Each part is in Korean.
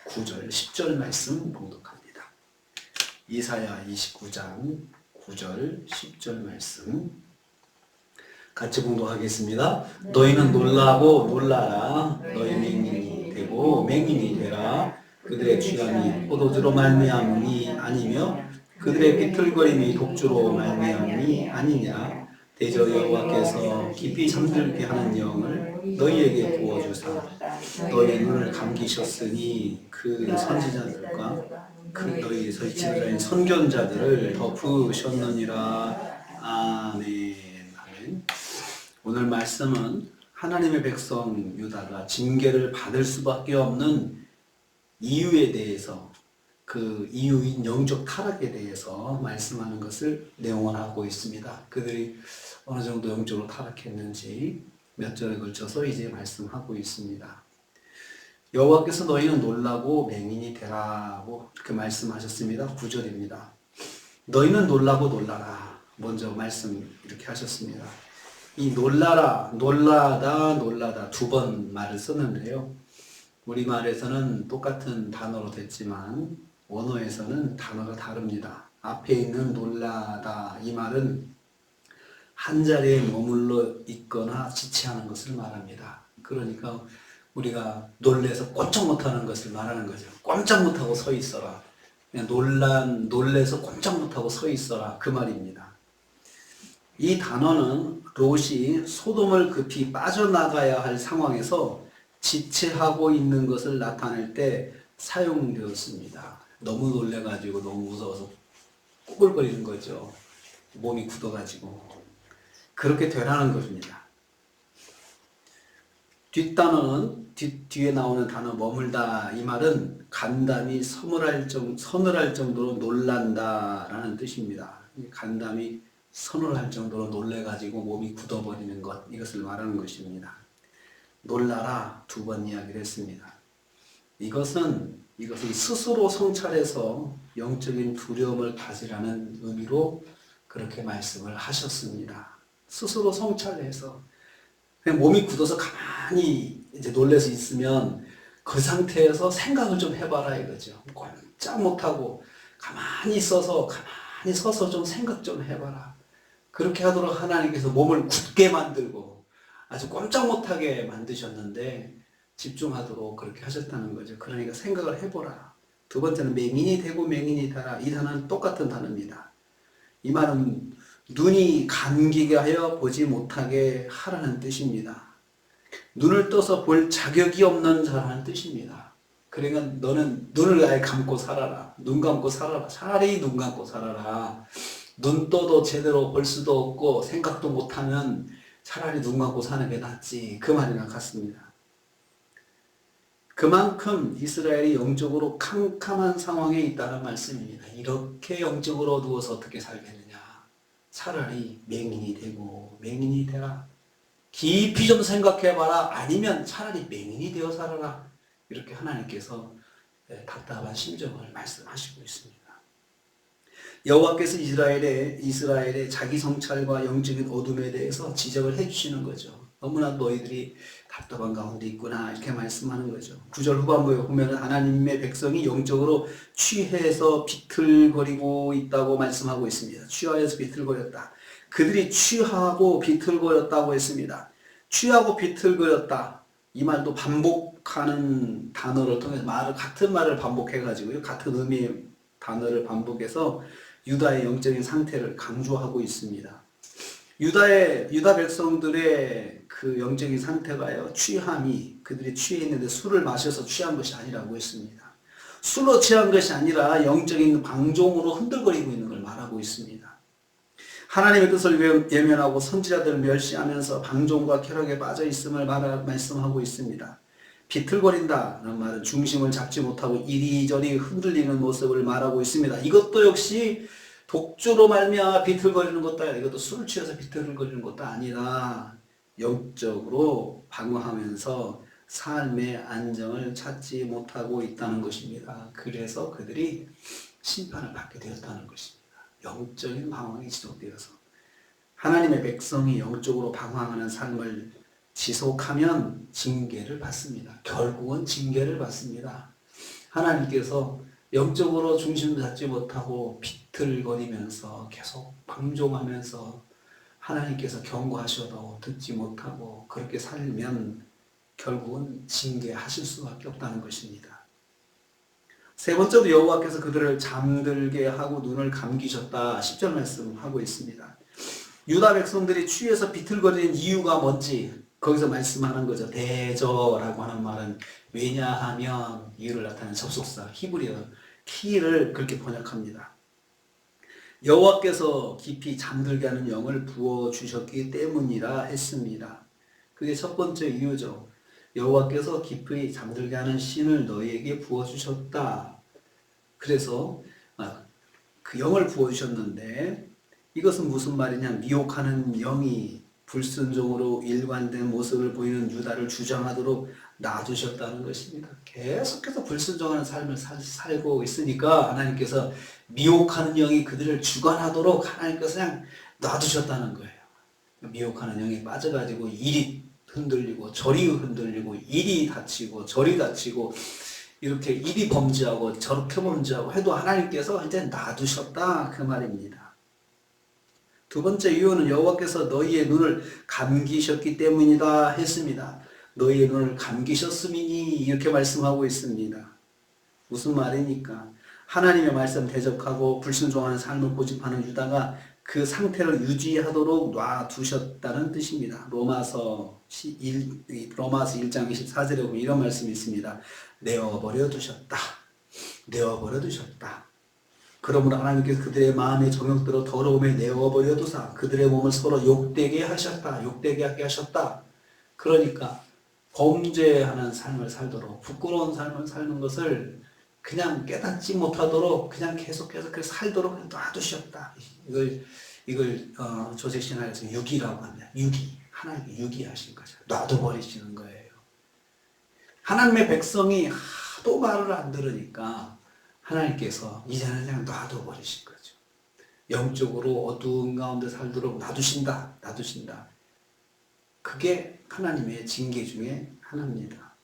9절, 10절 말씀 봉독합니다. 이사야 29장 9절, 10절 말씀 같이 봉독하겠습니다. 너희는 놀라고 놀라라. 너희 맹인이 되고 맹인이 되라. 그들의 취함이 포도주로 말미암으니 아니며 그들의 비틀거림이 독주로 말미암으니 아니냐. 대저 여호와께서 깊이 잠들게 하는 영을 너희에게 부어주사 너희 눈을 감기셨으니 그 선지자들과 그 너희 지도자인 선견자들을 덮으셨느니라. 아멘. 아멘. 오늘 말씀은 하나님의 백성 유다가 징계를 받을 수밖에 없는 이유에 대해서, 그 이유인 영적 타락에 대해서 말씀하는 것을 내용을 하고 있습니다. 그들이 어느 정도 영적으로 타락했는지 몇 절에 걸쳐서 이제 말씀하고 있습니다. 여호와께서 너희는 놀라고 맹인이 되라고 이렇게 말씀하셨습니다. 9절입니다. 너희는 놀라고 놀라라. 먼저 말씀 이렇게 하셨습니다. 이 놀라라, 놀라다, 놀라다 두 번 말을 썼는데요. 우리말에서는 똑같은 단어로 됐지만 원어에서는 단어가 다릅니다. 앞에 있는 놀라다 이 말은 한 자리에 머물러 있거나 지체하는 것을 말합니다. 그러니까 우리가 놀래서 꼼짝 못하는 것을 말하는 거죠. 꼼짝 못하고 서 있어라. 그냥 놀래서 꼼짝 못하고 서 있어라. 그 말입니다. 이 단어는 롯이 소돔을 급히 빠져나가야 할 상황에서 지체하고 있는 것을 나타낼 때 사용되었습니다. 너무 놀래가지고 너무 무서워서 꾸불거리는 거죠. 몸이 굳어가지고. 그렇게 되라는 것입니다. 뒷단어는 뒤에 나오는 단어 머물다 이 말은 간담이 서늘할 정도로 놀란다라는 뜻입니다. 간담이 서늘할 정도로 놀래가지고 몸이 굳어버리는 것, 이것을 말하는 것입니다. 놀라라 두 번 이야기를 했습니다. 이것은 스스로 성찰해서 영적인 두려움을 가지라는 의미로 그렇게 말씀을 하셨습니다. 스스로 성찰해서 그냥 몸이 굳어서 가만히 이제 놀래서 있으면 그 상태에서 생각을 좀 해봐라 이거죠. 꼼짝 못하고 가만히 서서 좀 생각 좀 해봐라. 그렇게 하도록 하나님께서 몸을 굳게 만들고 아주 꼼짝 못하게 만드셨는데 집중하도록 그렇게 하셨다는 거죠. 그러니까 생각을 해보라. 두 번째는 맹인이 되고 맹인이 되라. 이 단어는 똑같은 단어입니다. 이 말은 눈이 감기게 하여 보지 못하게 하라는 뜻입니다. 눈을 떠서 볼 자격이 없는 자라는 뜻입니다. 그러니까 너는 눈을 아예 감고 살아라. 눈 감고 살아라. 차라리 눈 감고 살아라. 눈 떠도 제대로 볼 수도 없고 생각도 못하면 차라리 눈 감고 사는 게 낫지. 그 말이랑 같습니다. 그만큼 이스라엘이 영적으로 캄캄한 상황에 있다는 말씀입니다. 이렇게 영적으로 어두워서 어떻게 살겠느냐. 차라리 맹인이 되고 맹인이 되라. 깊이 좀 생각해봐라. 아니면 차라리 맹인이 되어 살아라. 이렇게 하나님께서 답답한 심정을 말씀하시고 있습니다. 여호와께서 이스라엘의 자기 성찰과 영적인 어둠에 대해서 지적을 해주시는 거죠. 너무나 너희들이 답답한 가운데 있구나 이렇게 말씀하는 거죠. 9절 후반부에 보면 하나님의 백성이 영적으로 취해서 비틀거리고 있다고 말씀하고 있습니다. 취하여서 비틀거렸다. 그들이 취하고 비틀거렸다고 했습니다. 취하고 비틀거렸다. 이 말도 반복하는 단어를 통해서 같은 말을 반복해가지고요. 같은 의미의 단어를 반복해서 유다의 영적인 상태를 강조하고 있습니다. 유다 백성들의 그 영적인 상태가요, 그들이 취해 있는데 술을 마셔서 취한 것이 아니라고 했습니다. 술로 취한 것이 아니라 영적인 방종으로 흔들거리고 있는 걸 말하고 있습니다. 하나님의 뜻을 외면하고 선지자들을 멸시하면서 방종과 쾌락에 빠져 있음을 말씀하고 있습니다. 비틀거린다는 말은 중심을 잡지 못하고 이리저리 흔들리는 모습을 말하고 있습니다. 이것도 역시 독주로 말미암아 비틀거리는 것도 아니라, 이것도 술을 취해서 비틀거리는 것도 아니라 영적으로 방황하면서 삶의 안정을 찾지 못하고 있다는 것입니다. 그래서 그들이 심판을 받게 되었다는 것입니다. 영적인 방황이 지속되어서 하나님의 백성이 영적으로 방황하는 삶을 지속하면 징계를 받습니다. 결국은 징계를 받습니다. 하나님께서 영적으로 중심 잡지 못하고 비틀거리면서 계속 방종하면서 하나님께서 경고하셔도 듣지 못하고 그렇게 살면 결국은 징계하실 수밖에 없다는 것입니다. 세 번째로 여호와께서 그들을 잠들게 하고 눈을 감기셨다. 10절 말씀하고 있습니다. 유다 백성들이 취해서 비틀거리는 이유가 뭔지 거기서 말씀하는 거죠. 대저라고 하는 말은 왜냐하면 이유를 나타내는 접속사 히브리어 키를 그렇게 번역합니다. 여호와께서 깊이 잠들게 하는 영을 부어주셨기 때문이라 했습니다. 그게 첫 번째 이유죠. 여호와께서 깊이 잠들게 하는 신을 너희에게 부어주셨다. 그래서 그 영을 부어주셨는데 이것은 무슨 말이냐. 미혹하는 영이 불순종으로 일관된 모습을 보이는 유다를 주장하도록 놔두셨다는 것입니다. 계속해서 불순종하는 삶을 살고 있으니까 하나님께서 미혹하는 영이 그들을 주관하도록 하나님께서 그냥 놔두셨다는 거예요. 미혹하는 영에 빠져가지고 이리 흔들리고 저리 흔들리고 이리 다치고 저리 다치고 이렇게 이리 범죄하고 저렇게 범죄하고 해도 하나님께서 이제 놔두셨다 그 말입니다. 두 번째 이유는 여호와께서 너희의 눈을 감기셨기 때문이다 했습니다. 너희의 눈을 감기셨음이니 이렇게 말씀하고 있습니다. 무슨 말입니까? 하나님의 말씀 대적하고 불순종하는 삶을 고집하는 유다가 그 상태를 유지하도록 놔두셨다는 뜻입니다. 로마서 1장 24절에 보면 이런 말씀이 있습니다. 내어버려 두셨다. 내어버려 두셨다. 그러므로 하나님께서 그들의 마음의 정욕대로 더러움에 내어버려 두사 그들의 몸을 서로 욕되게 하셨다. 욕되게 하게 하셨다. 그러니까 범죄하는 삶을 살도록 부끄러운 삶을 사는 것을 그냥 깨닫지 못하도록 그냥 계속해서 그 살도록 놔두셨다. 이걸 조세신학에서 유기라고 합니다. 유기. 하나님이 유기하신 거죠. 놔둬버리시는 거예요. 하나님의 백성이 하도 말을 안 들으니까 하나님께서 이제는 그냥 놔둬버리신 거죠. 영적으로 어두운 가운데 살도록 놔두신다. 놔두신다. 그게 하나님의 징계 중에 하나입니다.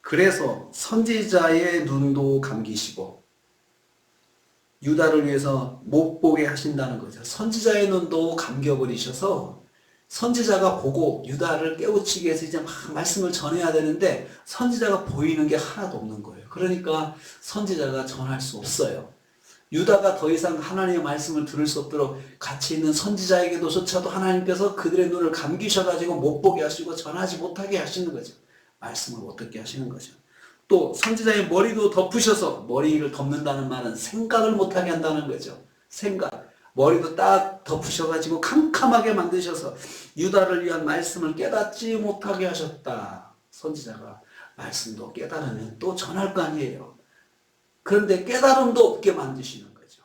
그래서 선지자의 눈도 감기시고 유다를 위해서 못 보게 하신다는 거죠. 선지자의 눈도 감겨버리셔서 선지자가 보고 유다를 깨우치기 위해서 이제 막 말씀을 전해야 되는데 선지자가 보이는 게 하나도 없는 거예요. 그러니까 선지자가 전할 수 없어요. 유다가 더 이상 하나님의 말씀을 들을 수 없도록 같이 있는 선지자에게도조차도 하나님께서 그들의 눈을 감기셔가지고 못 보게 하시고 전하지 못하게 하시는 거죠. 말씀을 못 듣게 하시는 거죠. 또 선지자의 머리도 덮으셔서 머리를 덮는다는 말은 생각을 못하게 한다는 거죠. 생각. 머리도 딱 덮으셔가지고 캄캄하게 만드셔서 유다를 위한 말씀을 깨닫지 못하게 하셨다. 선지자가 말씀도 깨달으면 또 전할 거 아니에요. 그런데 깨달음도 없게 만드시는 거죠.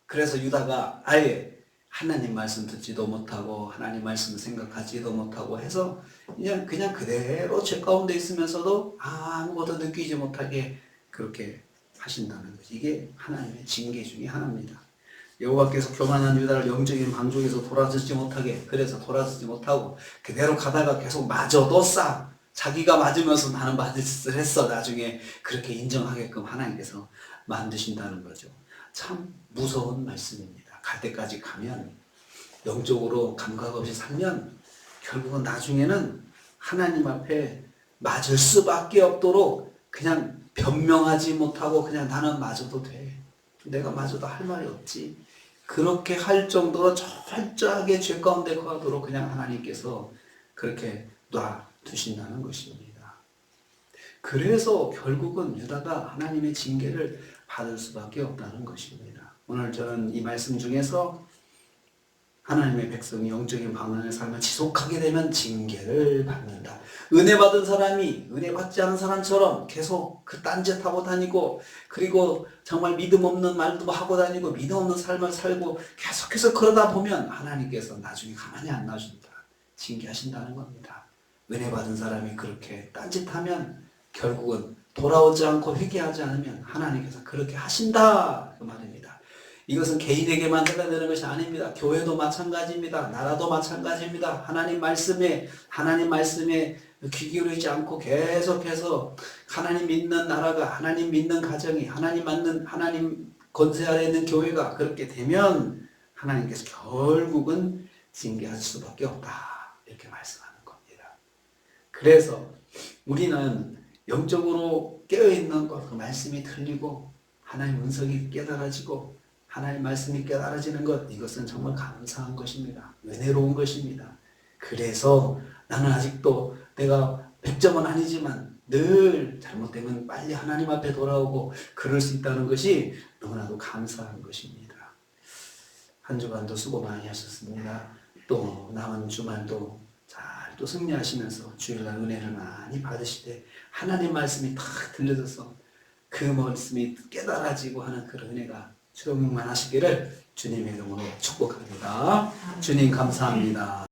그래서 유다가 아예 하나님 말씀 듣지도 못하고 하나님 말씀 생각하지도 못하고 해서 그냥 그대로 죄 가운데 있으면서도 아무것도 느끼지 못하게 그렇게 하신다는 거죠. 이게 하나님의 징계 중에 하나입니다. 여호와께서 교만한 유다를 영적인 방종에서 돌아서지 못하게 그래서 돌아서지 못하고 그대로 가다가 계속 맞아도 자기가 맞으면서 나는 맞을 짓을 했어. 나중에 그렇게 인정하게끔 하나님께서 만드신다는 거죠. 참 무서운 말씀입니다. 갈 때까지 가면 영적으로 감각 없이 살면 결국은 나중에는 하나님 앞에 맞을 수밖에 없도록 그냥 변명하지 못하고 그냥 나는 맞아도 돼. 내가 맞아도 할 말이 없지. 그렇게 할 정도로 철저하게 죄 가운데 거하도록 그냥 하나님께서 그렇게 놔두신다는 것입니다. 그래서 결국은 유다가 하나님의 징계를 받을 수밖에 없다는 것입니다. 오늘 저는 이 말씀 중에서 하나님의 백성이 영적인 방황의 삶을 지속하게 되면 징계를 받는다. 은혜 받은 사람이 은혜 받지 않은 사람처럼 계속 그 딴짓하고 다니고 그리고 정말 믿음 없는 말도 하고 다니고 믿음 없는 삶을 살고 계속해서 그러다 보면 하나님께서 나중에 가만히 안 놔준다. 징계하신다는 겁니다. 은혜 받은 사람이 그렇게 딴짓하면 결국은 돌아오지 않고 회개하지 않으면 하나님께서 그렇게 하신다. 그 말입니다. 이것은 개인에게만 해야 되는 것이 아닙니다. 교회도 마찬가지입니다. 나라도 마찬가지입니다. 하나님 말씀에 귀 기울이지 않고 계속해서 하나님 믿는 나라가, 하나님 믿는 가정이, 하나님 권세 아래 있는 교회가 그렇게 되면 하나님께서 결국은 징계할 수밖에 없다. 이렇게 말씀하는 겁니다. 그래서 우리는 영적으로 깨어있는 것, 그 말씀이 들리고 하나님 은석이 깨달아지고 하나님 말씀이 깨달아지는 것, 이것은 정말 감사한 것입니다. 은혜로운 것입니다. 그래서 나는 아직도 내가 100점은 아니지만 늘 잘못되면 빨리 하나님 앞에 돌아오고 그럴 수 있다는 것이 너무나도 감사한 것입니다. 한 주간도 수고 많이 하셨습니다. 또 남은 주말도 잘 또 승리하시면서 주일날 은혜를 많이 받으시되 하나님 말씀이 탁 들려져서 그 말씀이 깨달아지고 하는 그런 은혜가 충만하시기를 주님의 이름으로 축복합니다. 주님 감사합니다.